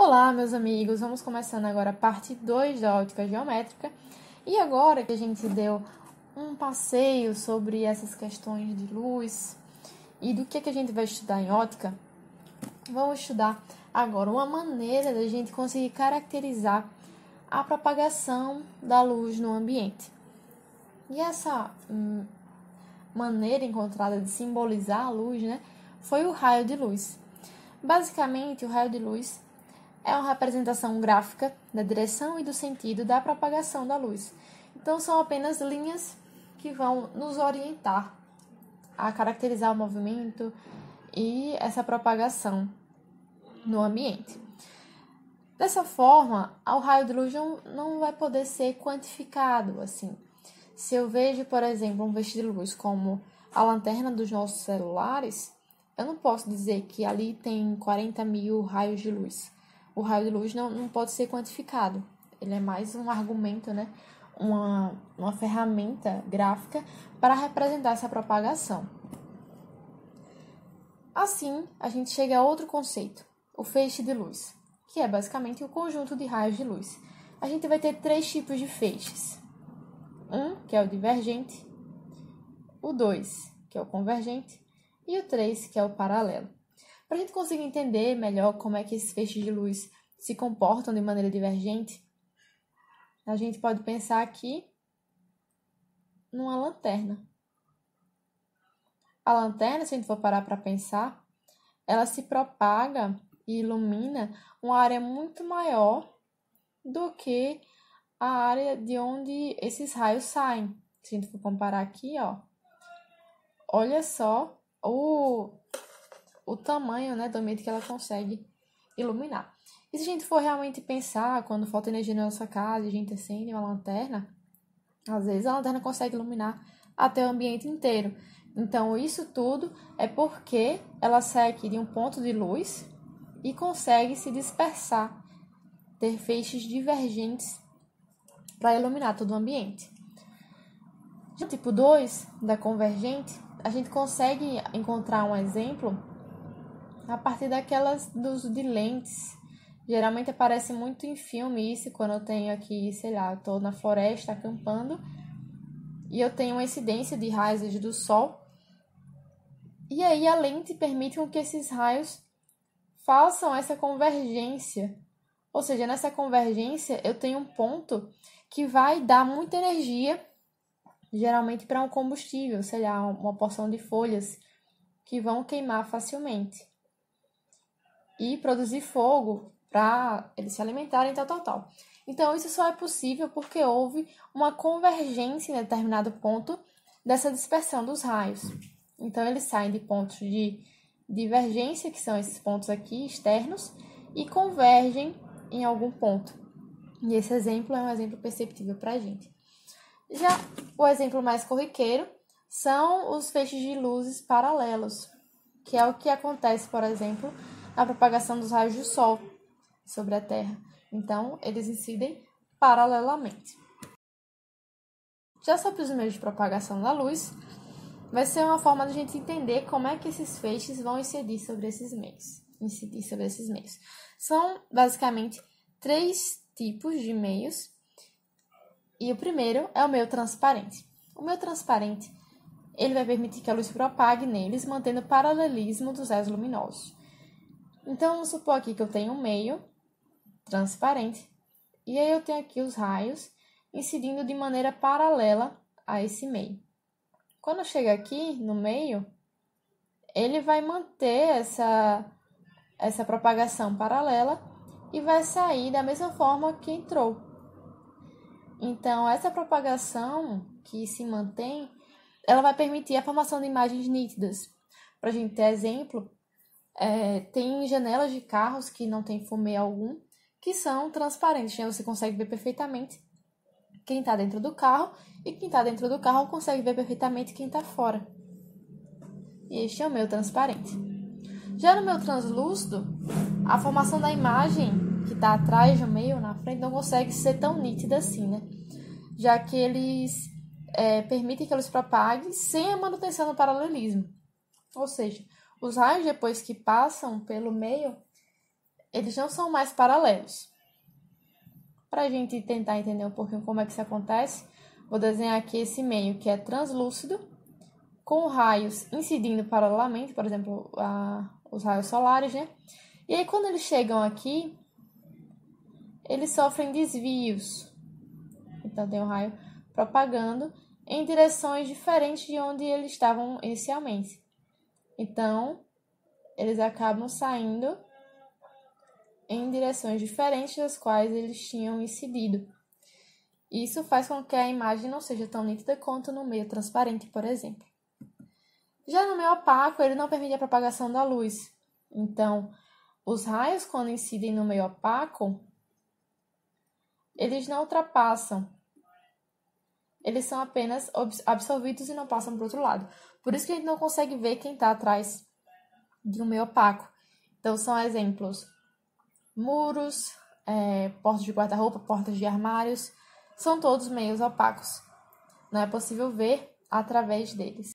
Olá, meus amigos! Vamos começando agora a parte 2 da ótica geométrica. E agora que a gente deu um passeio sobre essas questões de luz e do que a gente vai estudar em ótica, vamos estudar agora uma maneira da gente conseguir caracterizar a propagação da luz no ambiente. E essa maneira encontrada de simbolizar a luz, foi o raio de luz. Basicamente, o raio de luz é uma representação gráfica da direção e do sentido da propagação da luz. Então, são apenas linhas que vão nos orientar a caracterizar o movimento e essa propagação no ambiente. Dessa forma, o raio de luz não vai poder ser quantificado assim. Se eu vejo, por exemplo, um feixe de luz como a lanterna dos nossos celulares, eu não posso dizer que ali tem 40 mil raios de luz. O raio de luz não pode ser quantificado. Ele é mais um argumento, uma ferramenta gráfica para representar essa propagação. Assim, a gente chega a outro conceito, o feixe de luz, que é basicamente o conjunto de raios de luz. A gente vai ter 3 tipos de feixes. Um, que é o divergente, o 2, que é o convergente, e o 3, que é o paralelo. Para a gente conseguir entender melhor como é que esses feixes de luz se comportam de maneira divergente, a gente pode pensar aqui numa lanterna. A lanterna, se a gente for parar para pensar, ela se propaga e ilumina uma área muito maior do que a área de onde esses raios saem. Se a gente for comparar aqui, olha só o tamanho, do ambiente que ela consegue iluminar. E se a gente for realmente pensar, quando falta energia na nossa casa e a gente acende uma lanterna, às vezes a lanterna consegue iluminar até o ambiente inteiro. Então, isso tudo é porque ela sai aqui de um ponto de luz e consegue se dispersar, ter feixes divergentes para iluminar todo o ambiente. No tipo 2 da convergente, a gente consegue encontrar um exemplo a partir de lentes. Geralmente aparece muito em filme isso, quando eu tenho aqui, eu tô na floresta acampando e eu tenho uma incidência de raios do sol. E aí a lente permite que esses raios façam essa convergência. Ou seja, nessa convergência eu tenho um ponto que vai dar muita energia, geralmente para um combustível, uma porção de folhas que vão queimar facilmente e produzir fogo para eles se alimentarem, tal. Então, isso só é possível porque houve uma convergência em determinado ponto dessa dispersão dos raios. Então, eles saem de pontos de divergência, que são esses pontos aqui externos, e convergem em algum ponto. E esse exemplo é um exemplo perceptível para a gente. Já o exemplo mais corriqueiro são os feixes de luzes paralelos, que é o que acontece, por exemplo, na propagação dos raios do Sol sobre a Terra. Então, eles incidem paralelamente. Já sobre os meios de propagação da luz, vai ser uma forma de a gente entender como é que esses feixes vão incidir sobre esses meios. São, basicamente, 3 tipos de meios. E o primeiro é o meio transparente. O meio transparente, ele vai permitir que a luz se propague neles, mantendo o paralelismo dos raios luminosos. Então, vamos supor aqui que eu tenho um meio transparente, e aí eu tenho aqui os raios incidindo de maneira paralela a esse meio. Quando chega aqui no meio, ele vai manter essa propagação paralela e vai sair da mesma forma que entrou. Então, essa propagação que se mantém, ela vai permitir a formação de imagens nítidas. Para a gente ter exemplo, tem janelas de carros que não tem fumê algum, que são transparentes. Você consegue ver perfeitamente quem está dentro do carro, e quem está dentro do carro consegue ver perfeitamente quem está fora. E este é o meio transparente. Já no meio translúcido, a formação da imagem que está atrás do meio, na frente, não consegue ser tão nítida assim, já que eles permitem que eles propaguem sem a manutenção do paralelismo. Ou seja, os raios, depois que passam pelo meio, eles não são mais paralelos. Para a gente tentar entender um pouquinho como é que isso acontece, vou desenhar aqui esse meio que é translúcido, com raios incidindo paralelamente, por exemplo, os raios solares, né? E aí, quando eles chegam aqui, eles sofrem desvios. Então, tem um raio propagando em direções diferentes de onde eles estavam inicialmente. Então, eles acabam saindo em direções diferentes das quais eles tinham incidido. Isso faz com que a imagem não seja tão nítida quanto no meio transparente, por exemplo. Já no meio opaco, ele não permite a propagação da luz. Então, os raios, quando incidem no meio opaco, eles não ultrapassam. Eles são apenas absorvidos e não passam para o outro lado. Por isso que a gente não consegue ver quem está atrás de um meio opaco. Então, são exemplos: muros, portas de guarda-roupa, portas de armários, são todos meios opacos. Não é possível ver através deles.